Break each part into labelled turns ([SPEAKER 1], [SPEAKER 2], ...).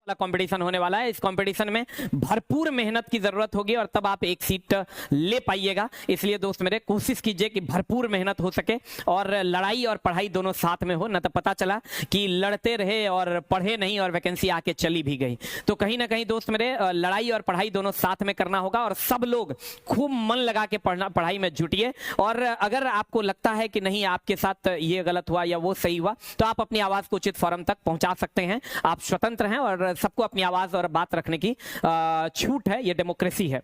[SPEAKER 1] Competition होने वाला है। इस कंपटीशन में भरपूर मेहनत की जरूरत होगी और तब आप एक सीट ले पाइएगा। इसलिए दोस्त मेरे कोशिश कीजिए कि भरपूर मेहनत हो सके और लड़ाई और पढ़ाई दोनों साथ में हो, न तो पता चला कि लड़ते रहे और पढ़े नहीं और वैकेंसी आके चली भी गई। तो कहीं ना कहीं दोस्त मेरे लड़ाई और पढ़ाई दोनों साथ में करना होगा और सब लोग खूब मन लगा के पढ़ाई में जुटिए। और अगर आपको लगता है कि नहीं आपके साथ ये गलत हुआ या वो सही हुआ तो आप अपनी आवाज को उचित फोरम तक पहुंचा सकते हैं। आप स्वतंत्र हैं और सबको अपनी आवाज और बात रखने की छूट है, ये डेमोक्रेसी है।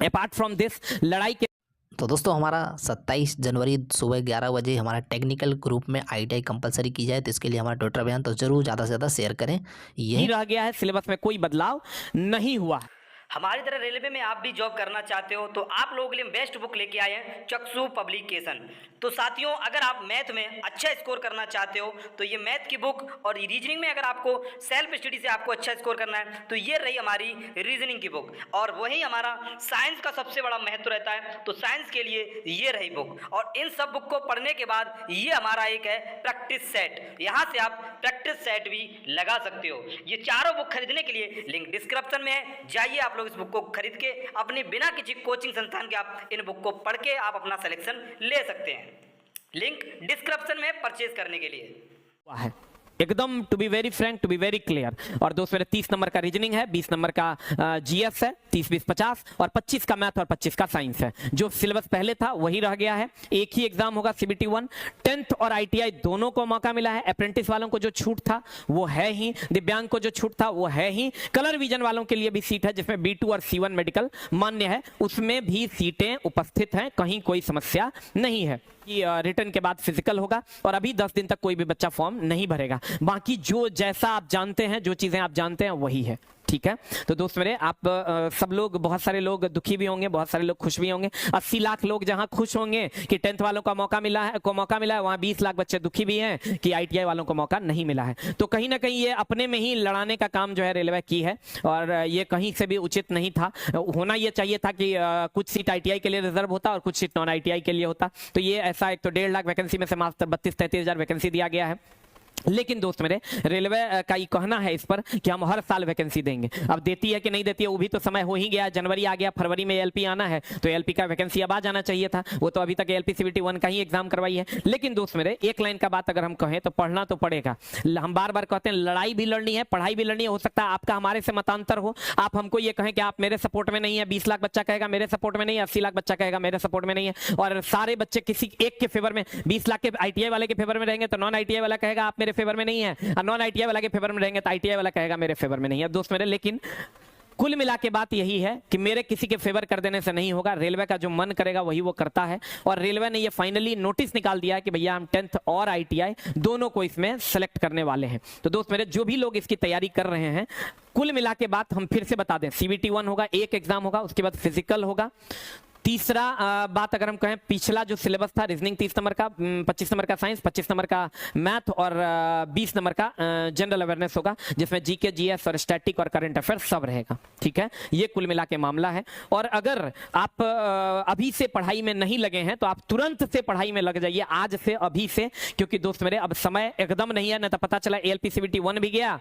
[SPEAKER 1] अपार्ट फ्रॉम दिस लड़ाई के
[SPEAKER 2] तो दोस्तों हमारा 27 जनवरी सुबह 11 बजे हमारा टेक्निकल ग्रुप में आईटीआई कंपलसरी की जाए, तो इसके लिए हमारा ट्विटर अभियान तो जरूर ज़्यादा से ज़्यादा शेयर करें।
[SPEAKER 1] यही रह गया है, सिलेबस में कोई बदलाव नहीं हुआ।
[SPEAKER 3] हमारी तरह रेलवे में आप भी जॉब करना चाहते हो तो आप लोगों के लिए बेस्ट बुक लेके आए हैं चक्षु पब्लिकेशन। तो साथियों अगर आप मैथ में अच्छा स्कोर करना चाहते हो तो ये मैथ की बुक, और रीजनिंग में अगर आपको सेल्फ स्टडी से आपको अच्छा स्कोर करना है तो ये रही हमारी रीजनिंग की बुक। और वही हमारा साइंस का सबसे बड़ा महत्व रहता है तो साइंस के लिए ये रही बुक। और इन सब बुक को पढ़ने के बाद ये हमारा एक है प्रैक्टिस सेट, यहाँ से आप प्रैक्टिस सेट भी लगा सकते हो। ये चारों बुक खरीदने के लिए लिंक डिस्क्रिप्शन में है, जाइए आप लोग इस बुक को खरीद के अपने बिना किसी कोचिंग संस्थान के आप इन बुक को पढ़ के आप अपना सिलेक्शन ले सकते हैं। लिंक डिस्क्रिप्शन में परचेज करने के लिए
[SPEAKER 1] है एकदम to be very frank, to be very clear. और दोस्तों मेरे 30 नंबर का रीजनिंग है, 20 नंबर का जीएस है, 30 20 50 और 25 का मैथ और 25 का साइंस है। जो सिलेबस पहले था वही रह गया है। एक ही एग्जाम होगा सीबीटी 1। 10th और आईटीआई दोनों को मौका मिला है। अप्रेंटिस वालों को जो छूट था वो है ही, दिव्यांग को जो छूट था वो है ही, कलर विजन वालों के लिए भी सीट है जिसमें B2 और C1 मेडिकल मान्य है, उसमें भी सीटें उपस्थित हैं, कहीं कोई समस्या नहीं है। रिटर्न के बाद फिजिकल होगा और अभी 10 दिन तक कोई भी बच्चा फॉर्म नहीं भरेगा। बाकी जो जैसा आप जानते हैं, जो चीजें आप जानते हैं वही है, ठीक है। तो दोस्त मेरे आप सब लोग, बहुत सारे लोग दुखी भी होंगे, बहुत सारे लोग खुश भी होंगे। 80 लाख लोग जहां खुश होंगे कि 10th वालों का मौका मिला है वहां 20 लाख बच्चे दुखी भी हैं कि आईटीआई वालों को मौका नहीं मिला है। तो कहीं ना कहीं ये अपने में ही लड़ाने का काम जो है रेलवे की है और ये कहीं से भी उचित नहीं था। होना ये चाहिए था कि कुछ सीट आईटीआई के लिए रिजर्व होता और कुछ सीट नॉन आईटीआई के लिए होता। तो ये ऐसा, एक तो 1.5 लाख वैकेंसी में से मात्र 32-33 हजार वैकेंसी दिया गया है। लेकिन दोस्त मेरे रेलवे का ये कहना है इस पर कि हम हर साल वैकेंसी देंगे। अब देती है कि नहीं देती है वो भी तो समय हो ही गया, जनवरी आ गया, फरवरी में एलपी आना है तो एलपी का वैकेंसी अब आ जाना चाहिए था। वो तो अभी तक एलपी सीबीटी 1 का ही एग्जाम करवाई है। लेकिन दोस्त मेरे एक लाइन का बात अगर हम कहें तो पढ़ना तो पड़ेगा। हम बार बार कहते हैं लड़ाई भी लड़नी है, पढ़ाई भी लड़नी है। हो सकता है आपका हमारे से मतांतर हो, आप हमको ये कहें कि आप मेरे सपोर्ट में नहीं है, 20 लाख बच्चा कहेगा मेरे सपोर्ट में नहीं है, 80 लाख बच्चा कहेगा मेरे सपोर्ट में नहीं है, और सारे बच्चे किसी एक के फेवर में, 20 लाख के आईटीआई वाले के फेवर में रहेंगे तो नॉन आईटीआई वाला कहेगा आप मेरे फेवर में नहीं है, नॉन आईटीआई वाला के फेवर में रहेंगे तो आईटीआई वाला कहेगा मेरे फेवर में नहीं है। दोस्त मेरे लेकिन कुल मिला के बात यही है कि मेरे किसी के फेवर कर देने से नहीं होगा। रेलवे का जो मन करेगा वही वो करता है और रेलवे ने ये फाइनली नोटिस निकाल दिया है कि भैया हम 10th और आईटीआई दोनों को इसमें सेलेक्ट करने वाले हैं। तो दोस्त मेरे जो भी लोग इसकी तैयारी कर रहे हैं, कुल मिला के बात हम फिर से बता दें, सीबीटी 1 होगा, एक एग्जाम होगा, उसके बाद फिजिकल होगा। तीसरा बात अगर हम कहें, पिछला जो सिलेबस था रीजनिंग 30 नंबर का, 25 नंबर का साइंस, 25 नंबर का मैथ और 20 नंबर का जनरल अवेयरनेस होगा जिसमें जीके जीएस और स्टैटिक और करंट अफेयर्स सब रहेगा, ठीक है। ये कुल मिला के मामला है। और अगर आप अभी से पढ़ाई में नहीं लगे हैं तो आप तुरंत से पढ़ाई में लग जाइए, आज से, अभी से, क्योंकि दोस्त मेरे अब समय एकदम नहीं है। न तो पता चला एलपी सीबीटी 1 भी गया,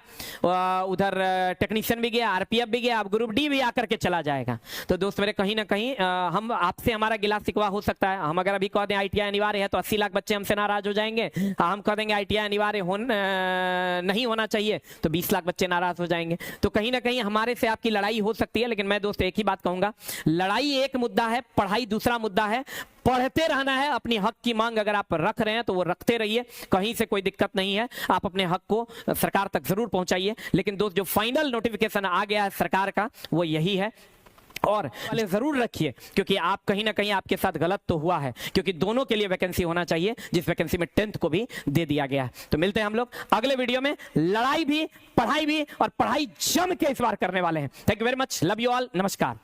[SPEAKER 1] उधर टेक्नीशियन भी गया, आरपीएफ भी गया, अब ग्रुप डी भी आकर के चला जाएगा। तो दोस्त मेरे कहीं ना कहीं हम आपसे हमारा गिला शिकवा हो सकता है। हम अगर अभी कह दें आईटीआई अनिवार्य है तो 80 लाख बच्चे हमसे नाराज हो जाएंगे। हम कह देंगे आईटीआई अनिवार्य नहीं होना चाहिए तो 20 लाख बच्चे नाराज हो जाएंगे। तो कहीं ना कहीं हमारे से आपकी लड़ाई हो सकती है। लेकिन मैं दोस्त एक ही बात कहूंगा, लड़ाई एक मुद्दा है, पढ़ाई दूसरा मुद्दा है। पढ़ते रहना है, अपनी हक की मांग अगर आप रख रहे हैं तो वो रखते रहिए, कहीं से कोई दिक्कत नहीं है। आप अपने हक को सरकार तक जरूर पहुंचाइए। लेकिन दोस्त जो फाइनल नोटिफिकेशन आ गया है सरकार का वो यही है, और वाले जरूर रखिए क्योंकि आप कहीं ना कहीं आपके साथ गलत तो हुआ है, क्योंकि दोनों के लिए वैकेंसी होना चाहिए जिस वैकेंसी में 10th को भी दे दिया गया है। तो मिलते हैं हम लोग अगले वीडियो में। लड़ाई भी, पढ़ाई भी, और पढ़ाई जम के इस बार करने वाले हैं। Thank you very much, love you all, नमस्कार।